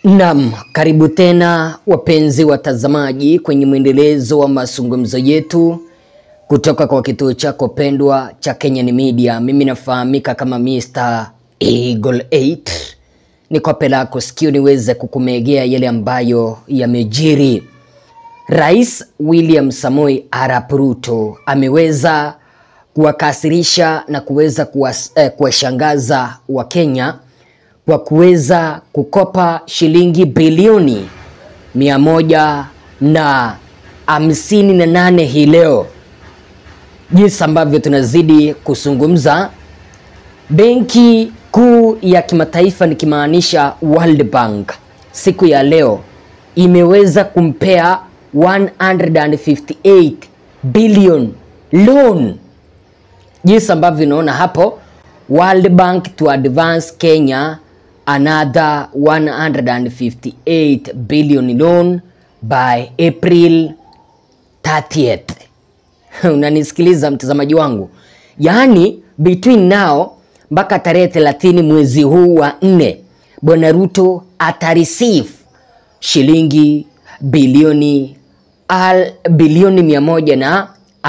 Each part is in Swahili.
Naam, karibu tena wapenzi watazamaji kwenye mwendelezo wa mazungumzo yetu kutoka kwa kituo chako pendwa cha Kenyan Media. Mimi nafahamika kama Mr. Eagle 8. Niko pelako sikio niweze kukumegea yale ambayo yamejiri. Rais William Samoei Arap Ruto ameweza kuwakasirisha na kuweza kuwashangaza wa Kenya kwa kuweza kukopa shilingi bilioni 158 hii leo. Jinsi ambavyo tunazidi kuzungumza, Benki Kuu ya Kimataifa nikimaanisha World Bank siku ya leo imeweza kumpea 158 billion loan. Jinsi ambavyo unaona hapo, World Bank to advance Kenya another 158 billion loan by April 30th. Unanisikiliza mtazamaji wangu? Yaani between now mpaka tarehe 30 mwezi huu wa 4, Bwana Ruto atareceive shilingi bilioni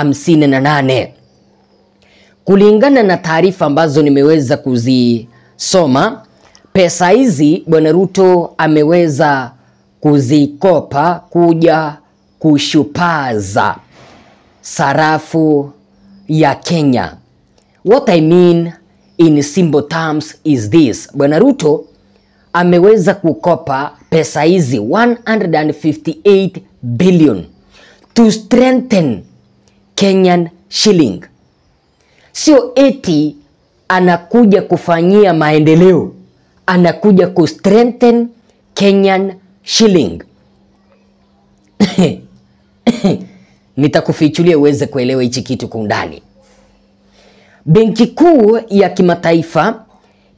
158. Kulingana na taarifa ambazo nimeweza kuzisoma, pesa hizi Bwana Ruto ameweza kuzikopa kuja kushupaza sarafu ya Kenya. What I mean in simple terms is this. Bwana Ruto ameweza kukopa pesa hizi 158 billion to strengthen Kenyan shilling. Sio eti anakuja kufanyia maendeleo, anakuja ku strengthen Kenyan shilling. Nitakufichulia uweze kuelewa hichi kitu kwa undani. Benki Kuu ya Kimataifa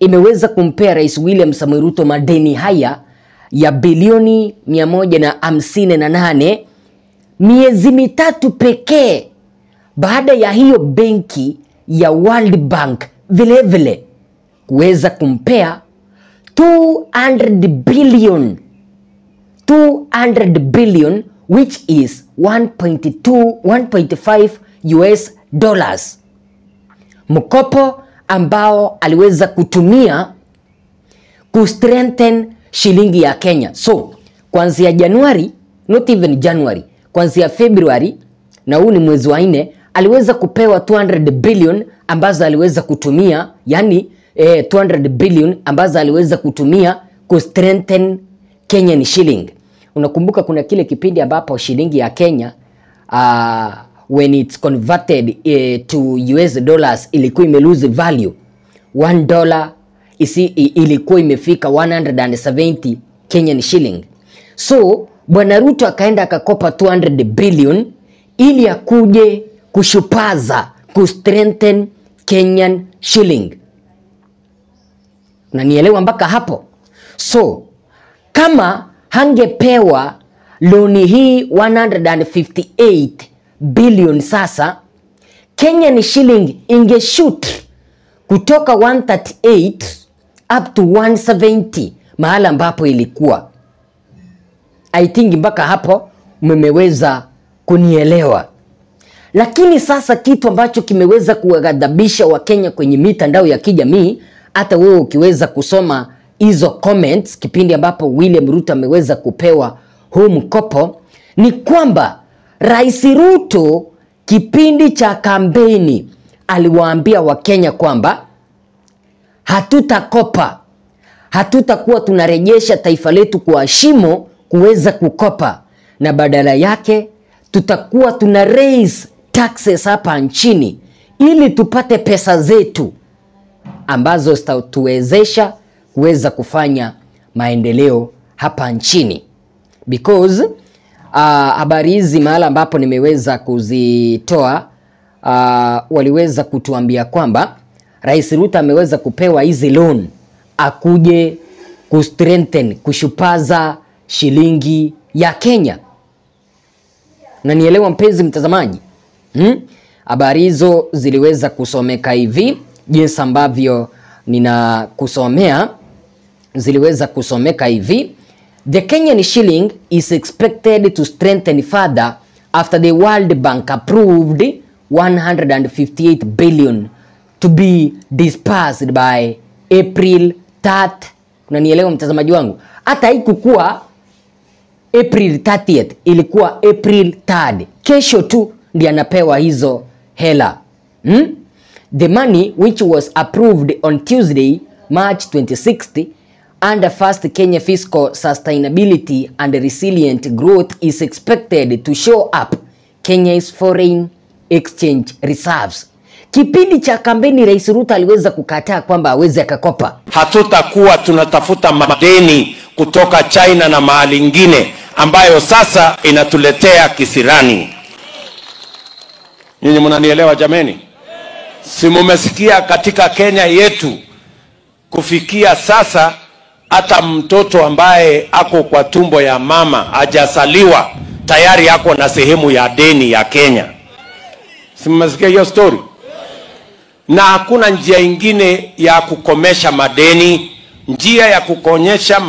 imeweza kumpea Rais William Samoei Ruto madeni haya ya bilioni 158 miezi mitatu pekee baada ya hiyo benki ya World Bank vile kuweza kumpea 200 billion which is 1.5 US dollars. Mkopo ambao aliweza kutumia ku strengthen shilingi ya Kenya. So, kuanzia Januari, not even January, kuanzia February na huu ni mwezi wa 4, aliweza kupewa 200 billion ambazo aliweza kutumia, yani 200 billion ambazo aliweza kutumia ku strengthen Kenyan shilling. Unakumbuka kuna kile kipindi ambapo shilingi ya Kenya when it's converted to US dollars ilikuwa imelose value. $1 ilikuwa imefika 170 Kenyan shilling. So Bwana Ruto akaenda akakopa 200 billion ili akuje kushupaza, ku strengthen Kenyan shilling. Na nielewa mpaka hapo? So kama hangepewa loni hii 158 billion, sasa Kenyan shilling ingeshoot kutoka 138 up to 170 mahala ambapo ilikuwa. I think mpaka hapo mmeweza kunielewa. Lakini sasa kitu ambacho kimeweza kuwaghadhabisha wa Kenya kwenye mitandao ya kijamii, hata wewe ukiweza kusoma hizo comments kipindi ambapo William Ruto ameweza kupewa huu mkopo, ni kwamba Rais Ruto kipindi cha kampeni aliwaambia wa Kenya kwamba hatutakopa, hatutakuwa tunarejesha taifa letu kwa shimo kuweza kukopa, na badala yake tutakuwa tuna raise taxes hapa nchini ili tupate pesa zetu ambazo zitatuwezesha kuweza kufanya maendeleo hapa nchini. Because habari hizi mahala ambapo nimeweza kuzitoa waliweza kutuambia kwamba Rais Ruto ameweza kupewa hizi loan akuje ku strengthen, kushupaza shilingi ya Kenya. Na nielewa mpenzi mtazamaji, habari hizo ziliweza kusomeka hivi, jinsi ambavyo ninakusomea ziliweza kusomeka hivi. The Kenyan shilling is expected to strengthen further after the World Bank approved 158 billion to be dispersed by April 3rd. Unanielewa mtazamaji wangu? Hata haikukuwa April 30th, ilikuwa April 3rd. Kesho tu ndiye anapewa hizo hela. The money, which was approved on Tuesday, March 26th, under first Kenya fiscal sustainability and resilient growth, is expected to show up Kenya's foreign exchange reserves. Kipindi cha kampeni Rais Ruto aliweza kukataa kwamba aweze akakopa. Hatutakuwa tunatafuta madeni kutoka China na mahali ingine ambayo sasa inatuletea kisirani. Nyinyi mnanielewa jameni? Si mumesikia katika Kenya yetu kufikia sasa hata mtoto ambaye ako kwa tumbo ya mama hajasaliwa tayari ako na sehemu ya deni ya Kenya. Si mumesikia hiyo story? Na hakuna njia ingine ya kukomesha madeni. Njia ya kukomesha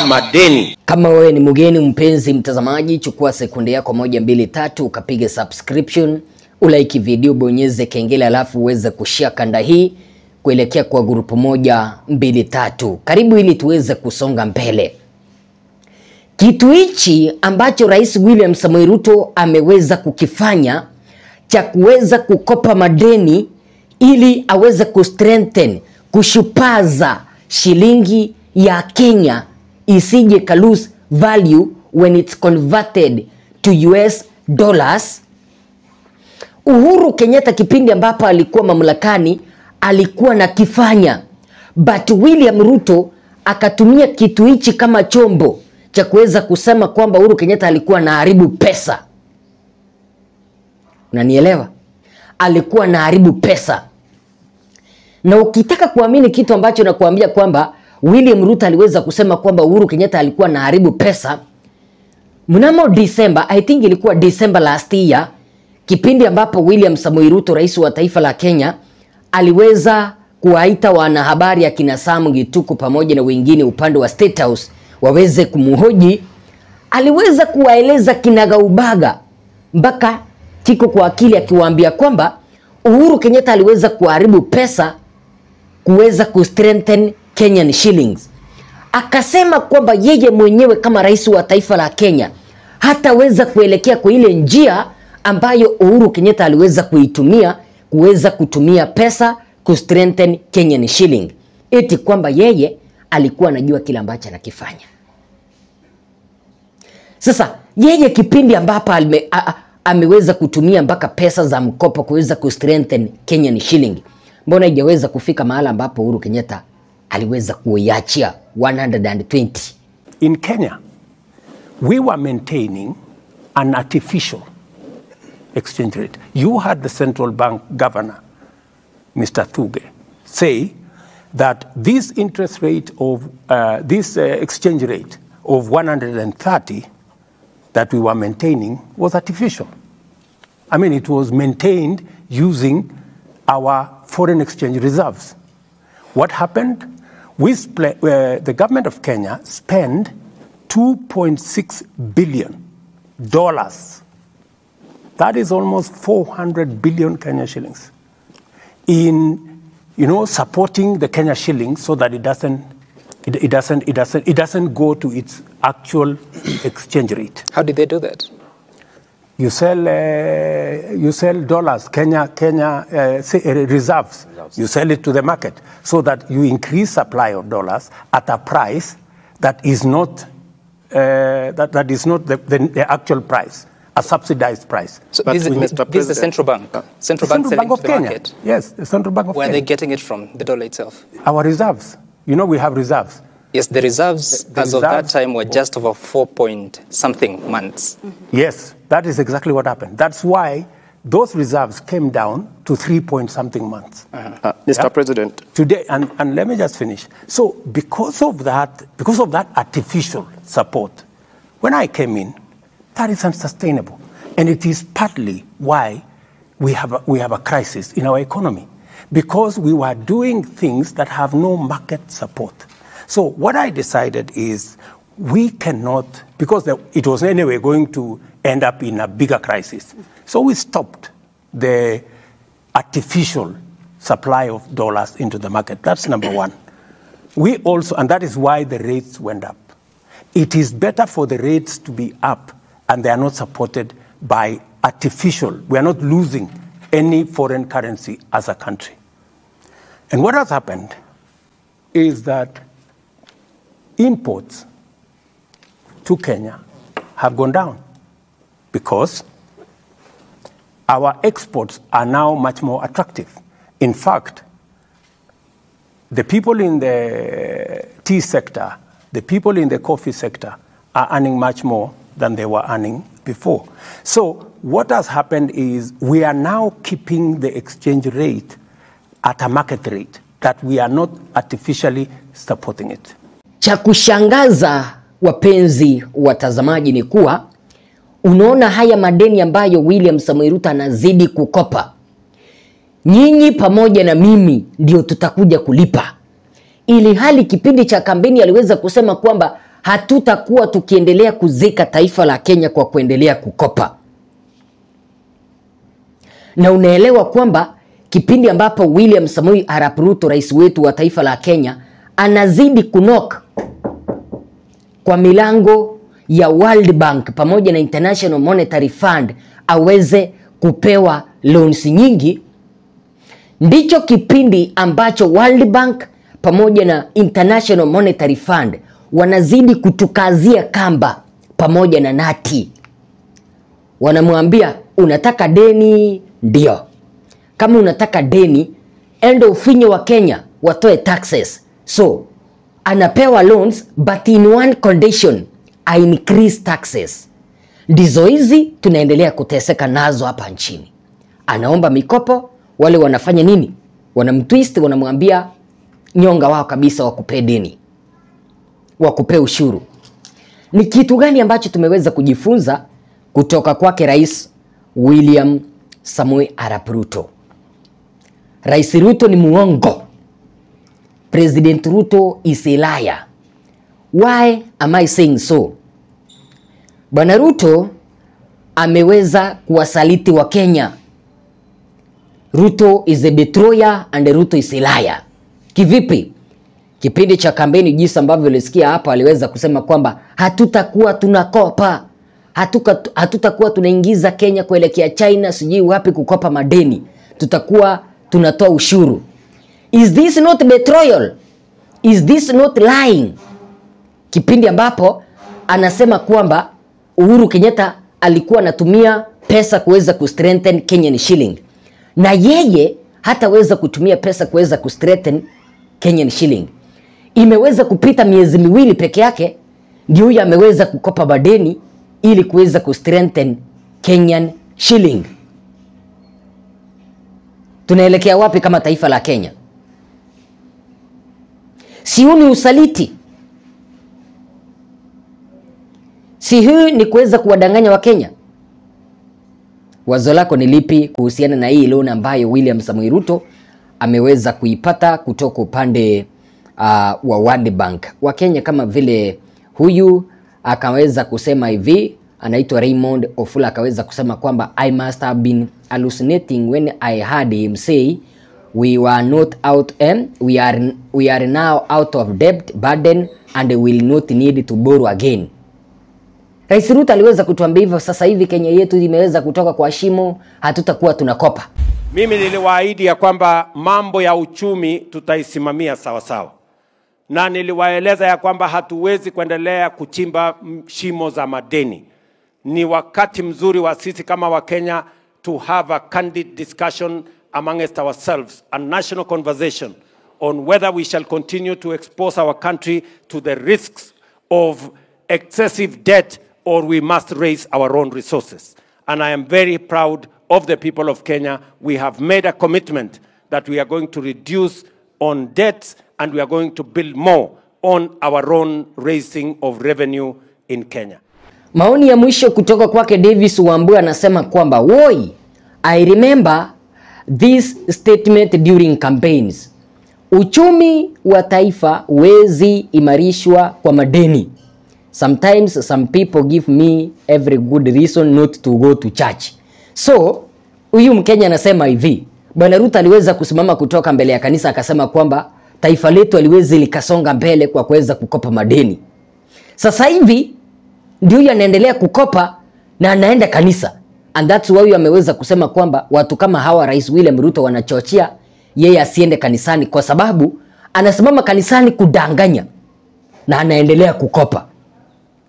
madeni. Kama wewe ni mgeni mpenzi mtazamaji, chukua sekunde yako 1, 2, 3 ukapige subscription, ulike video, bonyeze kengele, alafu uweze kushare kanda hii kuelekea kwa grupu 1, 2, 3. Karibu ili tuweze kusonga mbele. Kitu hichi ambacho Rais William Samoei Ruto ameweza kukifanya cha kuweza kukopa madeni ili aweze kustrengthen, kushupaza shilingi ya Kenya isije ka lose value when it's converted to US dollars. Uhuru Kenyatta kipindi ambapo alikuwa mamlakani alikuwa na kifanya, but William Ruto akatumia kitu hichi kama chombo cha kuweza kusema kwamba Uhuru Kenyatta alikuwa anaharibu pesa. Unanielewa? Alikuwa anaharibu pesa. Na ukitaka kuamini kitu ambacho nakuambia kwamba William Ruto aliweza kusema kwamba Uhuru Kenyatta alikuwa anaharibu pesa, mnamo December, I think ilikuwa December last year, kipindi ambapo William Samoei Ruto, rais wa taifa la Kenya, aliweza kuwaita wanahabari akina Sam Gituku pamoja na wengine upande wa State House waweze kumhoji. Aliweza kuwaeleza kinagaubaga mpaka kiko kwa akili, akiwaambia kwamba Uhuru Kenyatta aliweza kuharibu pesa kuweza kustrengthen Kenyan shillings. Akasema kwamba yeye mwenyewe kama rais wa taifa la Kenya hataweza kuelekea kwa ile njia ambayo Uhuru Kenyatta aliweza kuitumia kuweza kutumia pesa kustrengthen Kenyan shilling. Eti kwamba yeye alikuwa anajua kila ambacho anakifanya. Sasa yeye kipindi ambapo ameweza kutumia mpaka pesa za mkopo kuweza kustrengthen Kenyan shilling, mbona haijaweza kufika mahala ambapo Uhuru Kenyatta aliweza kuiachia 120? In Kenya, we were maintaining an artificial exchange rate. You had the central bank governor, Mr. Thuge, say that this interest rate of this exchange rate of 130 that we were maintaining was artificial. I mean, it was maintained using our foreign exchange reserves. What happened? The government of Kenya spent $2.6 billion. That is almost 400 billion Kenya shillings in, supporting the Kenya shilling so that it doesn't go to its actual exchange rate. How did they do that? You sell dollars, Kenya reserves. You sell it to the market so that you increase supply of dollars at a price that is not the actual price, a subsidized price. So this is the central bank. Central bank selling of to the Kenya. market. Yes, the Central Bank of Kenya. Where are they getting it from? The dollar itself. Our reserves. We have reserves. Yes, the reserves as of that time were just over 4-point-something months. Mm-hmm. Yes, that is exactly what happened. That's why those reserves came down to 3-point-something months. Mr. President. Today, and let me just finish. So because of that artificial support, when I came in, that is unsustainable. And it is partly why we have a crisis in our economy. Because we were doing things that have no market support. So what I decided is we cannot, because it was anyway going to end up in a bigger crisis. So we stopped the artificial supply of dollars into the market. That's number one. We also, and that is why the rates went up. It is better for the rates to be up and they are not supported by artificial. We are not losing any foreign currency as a country. And what has happened is that imports to Kenya have gone down because our exports are now much more attractive. In fact, the people in the tea sector, the people in the coffee sector are earning much more than they were earning before. So what has happened is we are now keeping the exchange rate at a market rate, that we are not artificially supporting it. Cha kushangaza wapenzi watazamaji ni kuwa unaona haya madeni ambayo William Samoei Ruto anazidi kukopa. Nyinyi pamoja na mimi ndio tutakuja kulipa. Ili hali kipindi cha kampeni aliweza kusema kwamba hatutakuwa tukiendelea kuzika taifa la Kenya kwa kuendelea kukopa. Na unaelewa kwamba kipindi ambapo William Samoei Arap Ruto, rais wetu wa taifa la Kenya, anazidi kunok kwa milango ya World Bank pamoja na International Monetary Fund aweze kupewa loans nyingi, ndicho kipindi ambacho World Bank pamoja na International Monetary Fund wanazidi kutukazia kamba pamoja na nati. Wanamwambia unataka deni, ndio. Kama unataka deni, endo ufinyo wa Kenya watoe taxes. So anapewa loans but in one condition, I increase taxes. Ndizo hizi tunaendelea kuteseka nazo hapa nchini. Anaomba mikopo, wale wanafanya nini? Wanamtwist, wanamwambia nyonga wao kabisa wakupe deni, wakupe ushuru. Ni kitu gani ambacho tumeweza kujifunza kutoka kwake Rais William Samoei Arap Ruto? Rais Ruto ni muongo. President Ruto is a liar. Why am I saying so? Bwana Ruto ameweza kuwasaliti wa Kenya. Ruto is a betrayer and Ruto is a liar. Kivipi? Kipindi cha kampeni jinsi ambavyo ulisikia hapa aliweza kusema kwamba hatutakuwa tunakopa. Hatutakuwa tunaingiza Kenya kuelekea China sijui wapi kukopa madeni. Tutakuwa tunatoa ushuru. Is this not betrayal? Is this not lying? Kipindi ambapo anasema kwamba Uhuru Kenyatta alikuwa anatumia pesa kuweza kustrengthen Kenyan shilling. Na yeye hataweza kutumia pesa kuweza kustrengthen Kenyan shilling. Imeweza kupita miezi miwili peke yake ndio huyu ameweza kukopa madeni ili kuweza kustrengthen Kenyan shilling. Tunaelekea wapi kama taifa la Kenya? Si huu ni usaliti? Si huu ni kuweza kuwadanganya wa Kenya? Wazo lako ni lipi kuhusiana na hii loan ambayo William Samoei Ruto ameweza kuipata kutoka upande wa World Bank? Wa Kenya kama vile huyu akaweza kusema hivi, anaitwa Raymond Ofula, akaweza kusema kwamba I must have been hallucinating when I heard him say we were not out we are now out of debt burden and will not need to borrow again. Rais Ruto aliweza kutuambia hivyo. Sasa hivi Kenya yetu imeweza kutoka kwa shimo, hatutakuwa tunakopa. Mimi niliwaahidi ya kwamba mambo ya uchumi tutaisimamia sawa sawa. Na niliwaeleza ya kwamba hatuwezi kuendelea kuchimba shimo za madeni. Ni wakati mzuri wa sisi kama wa Kenya to have a candid discussion amongst ourselves, a national conversation on whether we shall continue to expose our country to the risks of excessive debt or we must raise our own resources. And I am very proud of the people of Kenya. We have made a commitment that we are going to reduce on debts and we are going to build more on our own raising of revenue in Kenya. Maoni ya mwisho kutoka kwake Davis Wambua anasema kwamba woi, I remember this statement during campaigns uchumi wa taifa wezi imarishwa kwa madeni. Sometimes some people give me every good reason not to go to church. So huyu Mkenya anasema hivi, Bwana Ruto aliweza kusimama kutoka mbele ya kanisa akasema kwamba taifa letu aliwezi likasonga mbele kwa kuweza kukopa madeni. Sasa hivi ndio huyu anaendelea kukopa na anaenda kanisa. And that's why ameweza kusema kwamba watu kama hawa Rais William Ruto wanachochea yeye asiende kanisani, kwa sababu anasimama kanisani kudanganya na anaendelea kukopa.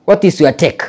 What is your take?